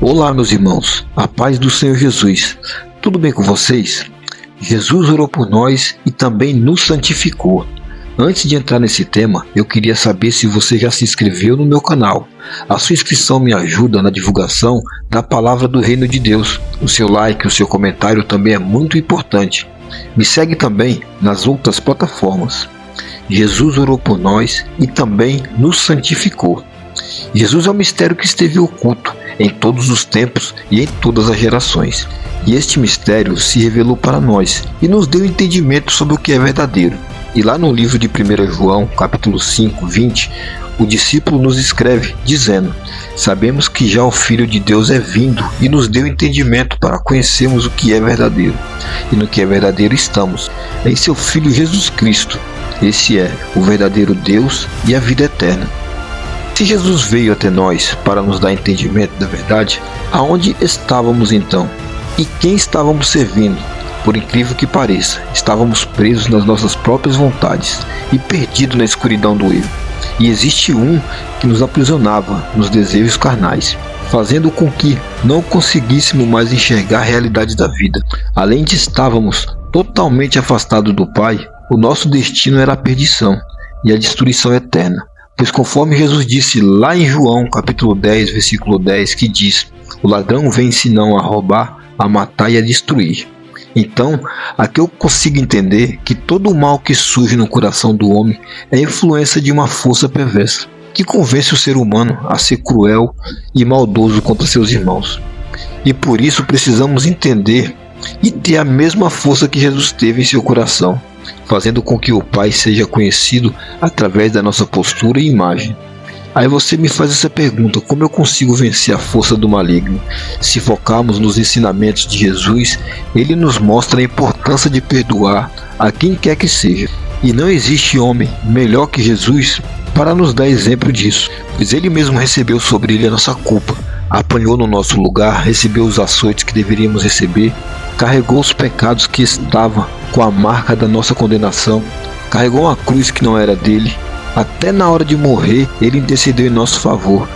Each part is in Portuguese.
Olá, meus irmãos, a paz do Senhor Jesus. Tudo bem com vocês? Jesus orou por nós e também nos santificou. Antes de entrar nesse tema, eu queria saber se você já se inscreveu no meu canal. A sua inscrição me ajuda na divulgação da palavra do Reino de Deus. O seu like, o seu comentário também é muito importante. Me segue também nas outras plataformas. Jesus orou por nós e também nos santificou. Jesus é um mistério que esteve oculto em todos os tempos e em todas as gerações. E este mistério se revelou para nós e nos deu entendimento sobre o que é verdadeiro. E lá no livro de 1 João, capítulo 5, 20, o discípulo nos escreve, dizendo: sabemos que já o Filho de Deus é vindo e nos deu entendimento para conhecermos o que é verdadeiro. E no que é verdadeiro estamos, em seu Filho Jesus Cristo. Esse é o verdadeiro Deus e a vida eterna. Se Jesus veio até nós para nos dar entendimento da verdade, aonde estávamos então? E quem estávamos servindo? Por incrível que pareça, estávamos presos nas nossas próprias vontades e perdidos na escuridão do erro. E existe um que nos aprisionava nos desejos carnais, fazendo com que não conseguíssemos mais enxergar a realidade da vida. Além de estávamos totalmente afastados do Pai, o nosso destino era a perdição e a destruição eterna. Pois conforme Jesus disse lá em João capítulo 10, versículo 10, que diz: o ladrão vem senão a roubar, a matar e a destruir. Então, aqui eu consigo entender que todo o mal que surge no coração do homem é influência de uma força perversa, que convence o ser humano a ser cruel e maldoso contra seus irmãos. E por isso precisamos entender e ter a mesma força que Jesus teve em seu coração, fazendo com que o Pai seja conhecido através da nossa postura e imagem. Aí você me faz essa pergunta: como eu consigo vencer a força do maligno? Se focarmos nos ensinamentos de Jesus, ele nos mostra a importância de perdoar a quem quer que seja. E não existe homem melhor que Jesus para nos dar exemplo disso, pois ele mesmo recebeu sobre ele a nossa culpa, apanhou no nosso lugar, recebeu os açoites que deveríamos receber, carregou os pecados que estavam com a marca da nossa condenação, carregou uma cruz que não era dele. Até na hora de morrer, ele intercedeu em nosso favor.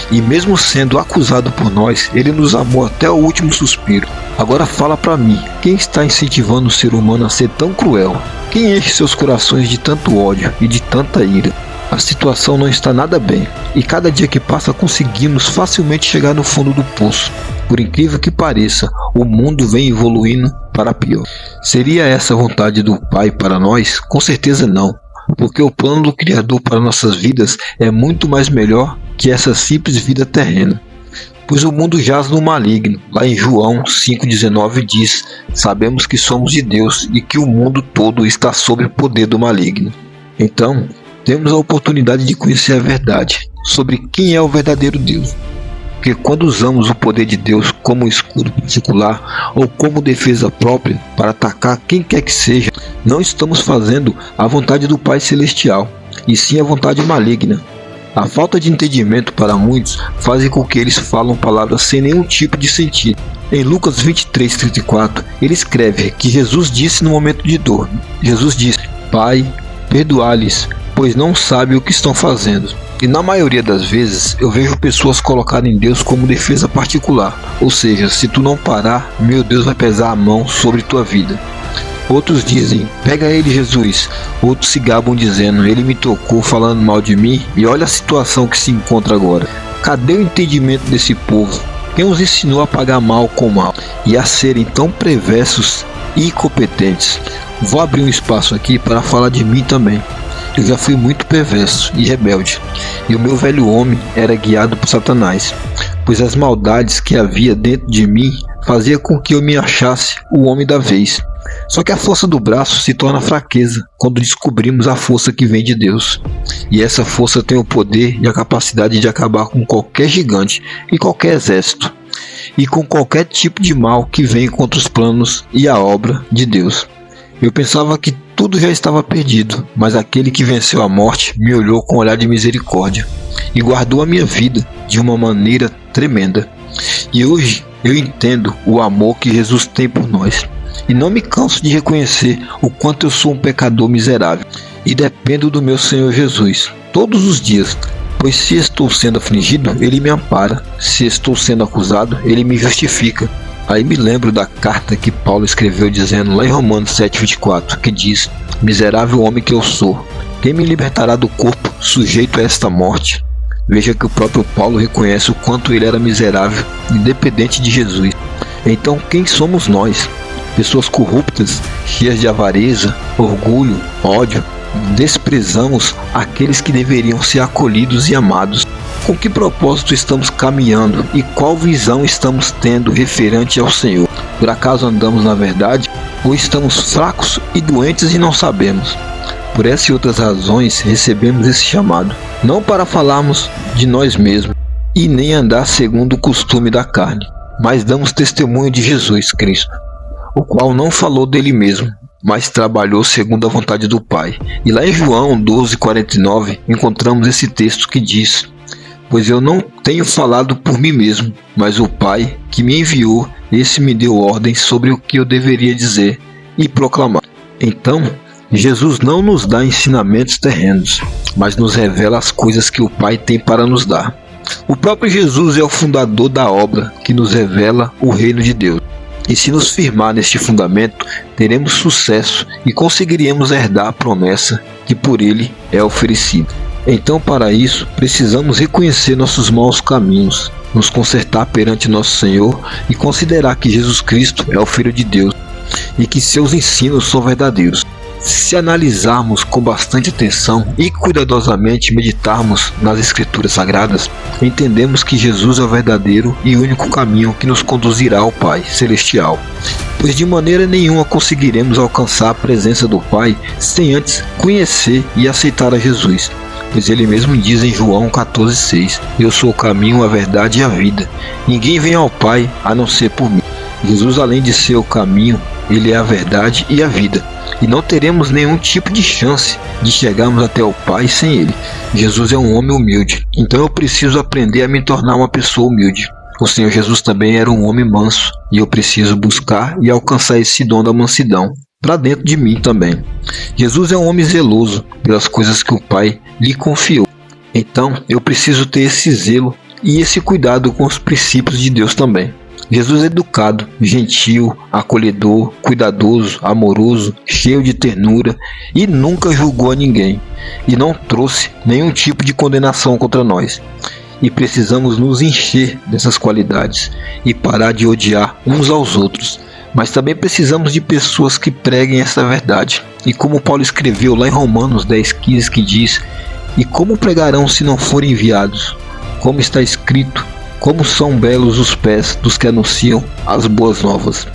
E mesmo sendo acusado por nós, ele nos amou até o último suspiro. Agora fala para mim, quem está incentivando o ser humano a ser tão cruel? Quem enche seus corações de tanto ódio e de tanta ira? A situação não está nada bem, e cada dia que passa conseguimos facilmente chegar no fundo do poço. Por incrível que pareça, o mundo vem evoluindo para pior. Seria essa a vontade do Pai para nós? Com certeza não. Porque o plano do Criador para nossas vidas é muito mais melhor que essa simples vida terrena. Pois o mundo jaz no maligno. Lá em João 5,19 diz: sabemos que somos de Deus e que o mundo todo está sob o poder do maligno. Então, temos a oportunidade de conhecer a verdade sobre quem é o verdadeiro Deus. Porque quando usamos o poder de Deus como escudo particular ou como defesa própria para atacar quem quer que seja, não estamos fazendo a vontade do Pai Celestial, e sim a vontade maligna. A falta de entendimento para muitos faz com que eles falam palavras sem nenhum tipo de sentido. Em Lucas 23:34, ele escreve que Jesus disse no momento de dor: Jesus disse: Pai, perdoa-lhes, pois não sabem o que estão fazendo. E na maioria das vezes eu vejo pessoas colocarem Deus como defesa particular, ou seja, se tu não parar, meu Deus vai pesar a mão sobre tua vida. Outros dizem: pega ele, Jesus. Outros se gabam dizendo: ele me tocou falando mal de mim e olha a situação que se encontra agora. Cadê o entendimento desse povo? Quem os ensinou a pagar mal com mal e a serem tão perversos e incompetentes? Vou abrir um espaço aqui para falar de mim também. Eu já fui muito perverso e rebelde, e o meu velho homem era guiado por Satanás, pois as maldades que havia dentro de mim fazia com que eu me achasse o homem da vez. Só que a força do braço se torna fraqueza quando descobrimos a força que vem de Deus. E essa força tem o poder e a capacidade de acabar com qualquer gigante e qualquer exército, e com qualquer tipo de mal que vem contra os planos e a obra de Deus. Eu pensava que tudo já estava perdido, mas aquele que venceu a morte me olhou com um olhar de misericórdia e guardou a minha vida de uma maneira tremenda. E hoje eu entendo o amor que Jesus tem por nós. E não me canso de reconhecer o quanto eu sou um pecador miserável e dependo do meu Senhor Jesus todos os dias Pois se estou sendo afligido, ele me ampara. Se estou sendo acusado, ele me justifica. Aí me lembro da carta que Paulo escreveu dizendo lá em Romanos 7,24, que diz: miserável homem que eu sou, quem me libertará do corpo sujeito a esta morte? Veja que o próprio Paulo reconhece o quanto ele era miserável, independente de Jesus. Então quem somos nós? Pessoas corruptas, cheias de avareza, orgulho, ódio. Desprezamos aqueles que deveriam ser acolhidos e amados. Com que propósito estamos caminhando e qual visão estamos tendo referente ao Senhor? Por acaso andamos na verdade ou estamos fracos e doentes e não sabemos? Por essas e outras razões recebemos esse chamado, não para falarmos de nós mesmos e nem andar segundo o costume da carne, mas damos testemunho de Jesus Cristo, o qual não falou dele mesmo, mas trabalhou segundo a vontade do Pai. E lá em João 12,49 encontramos esse texto que diz: pois eu não tenho falado por mim mesmo, mas o Pai que me enviou, esse me deu ordem sobre o que eu deveria dizer e proclamar. Então, Jesus não nos dá ensinamentos terrenos, mas nos revela as coisas que o Pai tem para nos dar. O próprio Jesus é o fundador da obra que nos revela o reino de Deus. E se nos firmar neste fundamento, teremos sucesso e conseguiremos herdar a promessa que por ele é oferecida. Então, para isso, precisamos reconhecer nossos maus caminhos, nos consertar perante nosso Senhor e considerar que Jesus Cristo é o Filho de Deus e que seus ensinos são verdadeiros. Se analisarmos com bastante atenção e cuidadosamente meditarmos nas Escrituras Sagradas, entendemos que Jesus é o verdadeiro e único caminho que nos conduzirá ao Pai Celestial. Pois de maneira nenhuma conseguiremos alcançar a presença do Pai sem antes conhecer e aceitar a Jesus. Pois ele mesmo diz em João 14,6: eu sou o caminho, a verdade e a vida. Ninguém vem ao Pai a não ser por mim. Jesus, além de ser o caminho, ele é a verdade e a vida. E não teremos nenhum tipo de chance de chegarmos até o Pai sem ele. Jesus é um homem humilde, então eu preciso aprender a me tornar uma pessoa humilde. O Senhor Jesus também era um homem manso, e eu preciso buscar e alcançar esse dom da mansidão para dentro de mim também. Jesus é um homem zeloso pelas coisas que o Pai lhe confiou. Então eu preciso ter esse zelo e esse cuidado com os princípios de Deus também. Jesus é educado, gentil, acolhedor, cuidadoso, amoroso, cheio de ternura e nunca julgou a ninguém e não trouxe nenhum tipo de condenação contra nós. E precisamos nos encher dessas qualidades e parar de odiar uns aos outros. Mas também precisamos de pessoas que preguem essa verdade. E como Paulo escreveu lá em Romanos 10,15, que diz: e como pregarão se não forem enviados? Como está escrito: como são belos os pés dos que anunciam as boas novas.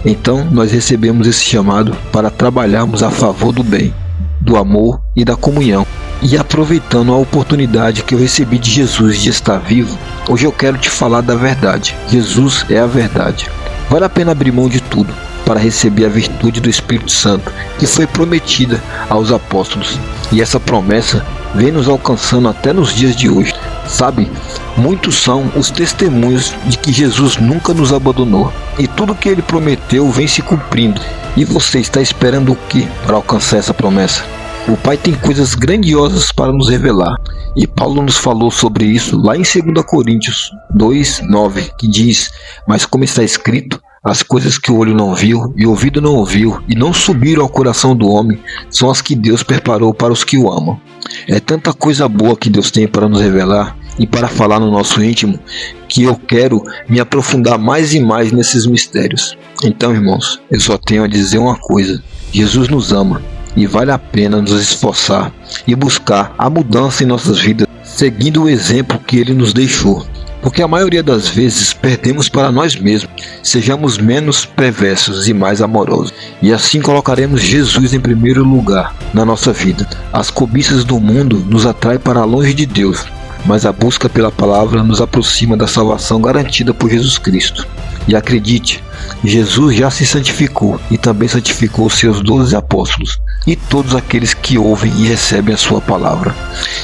Então nós recebemos esse chamado para trabalharmos a favor do bem, do amor e da comunhão. E aproveitando a oportunidade que eu recebi de Jesus de estar vivo, hoje eu quero te falar da verdade. Jesus é a verdade. Vale a pena abrir mão de tudo para receber a virtude do Espírito Santo que foi prometida aos apóstolos. E essa promessa vem nos alcançando até nos dias de hoje. Sabe, muitos são os testemunhos de que Jesus nunca nos abandonou e tudo que ele prometeu vem se cumprindo. E você está esperando o que para alcançar essa promessa? O Pai tem coisas grandiosas para nos revelar. E Paulo nos falou sobre isso lá em 2 Coríntios 2,9, que diz: mas como está escrito, as coisas que o olho não viu e o ouvido não ouviu e não subiram ao coração do homem são as que Deus preparou para os que o amam. É tanta coisa boa que Deus tem para nos revelar e para falar no nosso íntimo, que eu quero me aprofundar mais e mais nesses mistérios. Então, irmãos, eu só tenho a dizer uma coisa: Jesus nos ama e vale a pena nos esforçar e buscar a mudança em nossas vidas, seguindo o exemplo que ele nos deixou. Porque a maioria das vezes perdemos para nós mesmos. Sejamos menos perversos e mais amorosos, e assim colocaremos Jesus em primeiro lugar na nossa vida. As cobiças do mundo nos atraem para longe de Deus, mas a busca pela palavra nos aproxima da salvação garantida por Jesus Cristo. E acredite, Jesus já se santificou e também santificou os seus 12 apóstolos e todos aqueles que ouvem e recebem a sua palavra.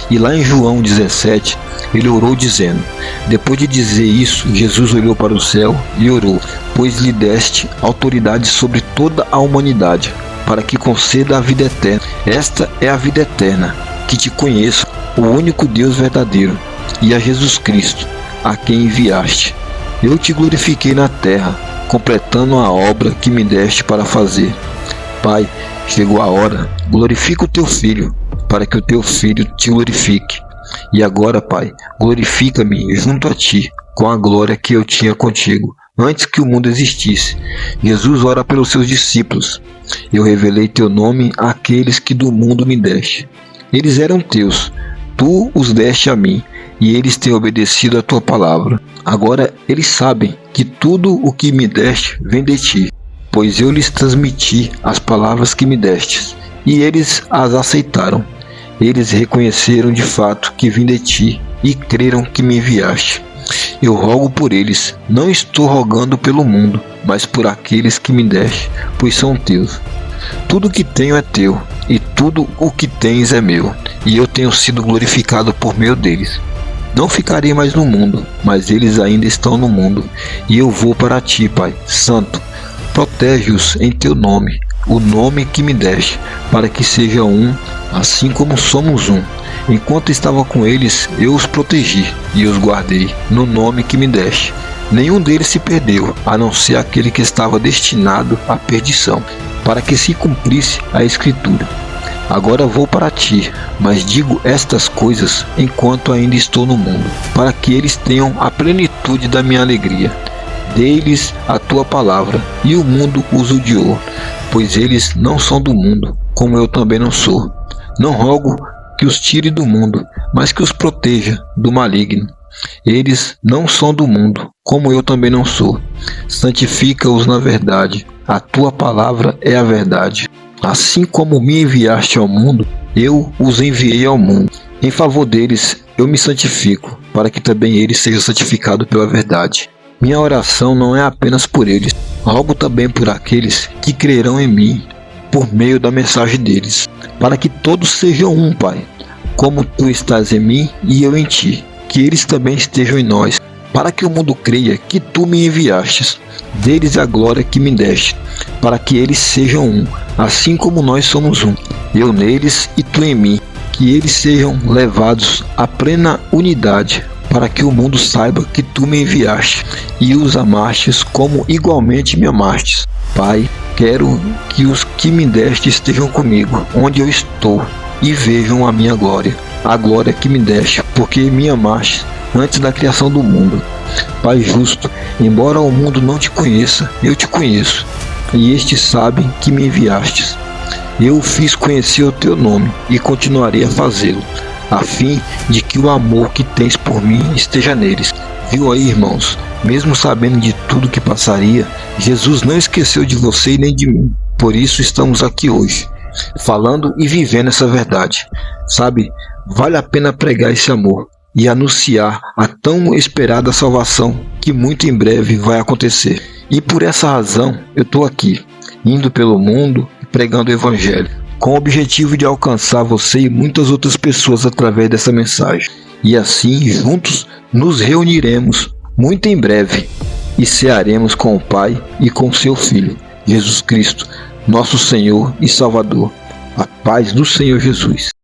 E lá em João 17, ele orou dizendo: depois de dizer isso, Jesus olhou para o céu e orou: pois lhe deste autoridade sobre toda a humanidade, para que conceda a vida eterna. Esta é a vida eterna, que te conheço, o único Deus verdadeiro, e a Jesus Cristo, a quem enviaste. Eu te glorifiquei na terra, completando a obra que me deste para fazer. Pai, chegou a hora, glorifica o teu Filho, para que o teu Filho te glorifique. E agora, Pai, glorifica-me junto a ti, com a glória que eu tinha contigo, antes que o mundo existisse. Jesus ora pelos seus discípulos. Eu revelei teu nome àqueles que do mundo me deste. Eles eram teus, tu os deste a mim, e eles têm obedecido a tua palavra. Agora eles sabem que tudo o que me deste vem de ti, pois eu lhes transmiti as palavras que me destes, e eles as aceitaram. Eles reconheceram de fato que vim de ti, e creram que me enviaste. Eu rogo por eles, não estou rogando pelo mundo, mas por aqueles que me deste, pois são teus. Tudo o que tenho é teu, e tudo o que tens é meu, e eu tenho sido glorificado por meio deles. Não ficarei mais no mundo, mas eles ainda estão no mundo, e eu vou para ti, Pai Santo. Protege-os em teu nome, o nome que me deste, para que seja um, assim como somos um. Enquanto estava com eles, eu os protegi e os guardei, no nome que me deste. Nenhum deles se perdeu, a não ser aquele que estava destinado à perdição, para que se cumprisse a Escritura. Agora vou para ti, mas digo estas coisas enquanto ainda estou no mundo, para que eles tenham a plenitude da minha alegria. Dei-lhes a tua palavra, e o mundo os odiou, pois eles não são do mundo, como eu também não sou. Não rogo que os tire do mundo, mas que os proteja do maligno. Eles não são do mundo, como eu também não sou. Santifica-os na verdade, a tua palavra é a verdade. Assim como me enviaste ao mundo, eu os enviei ao mundo. Em favor deles eu me santifico, para que também eles sejam santificados pela verdade. Minha oração não é apenas por eles, rogo também por aqueles que crerão em mim, por meio da mensagem deles, para que todos sejam um, Pai, como tu estás em mim e eu em ti, que eles também estejam em nós, para que o mundo creia que tu me enviastes. Deles a glória que me deste, para que eles sejam um, assim como nós somos um, eu neles e tu em mim, que eles sejam levados à plena unidade, para que o mundo saiba que tu me enviaste e os amastes como igualmente me amastes. Pai, quero que os que me deste estejam comigo, onde eu estou, e vejam a minha glória, a glória que me deste, porque me amaste antes da criação do mundo. Pai justo, embora o mundo não te conheça, eu te conheço, e estes sabem que me enviastes. Eu fiz conhecer o teu nome, e continuarei a fazê-lo, a fim de que o amor que tens por mim esteja neles. Viu aí, irmãos? Mesmo sabendo de tudo que passaria, Jesus não esqueceu de você e nem de mim. Por isso estamos aqui hoje, falando e vivendo essa verdade. Sabe, vale a pena pregar esse amor e anunciar a tão esperada salvação que muito em breve vai acontecer. E por essa razão eu estou aqui, indo pelo mundo e pregando o Evangelho, com o objetivo de alcançar você e muitas outras pessoas através dessa mensagem. E assim, juntos, nos reuniremos muito em breve e cearemos com o Pai e com seu Filho, Jesus Cristo, nosso Senhor e Salvador. A paz do Senhor Jesus.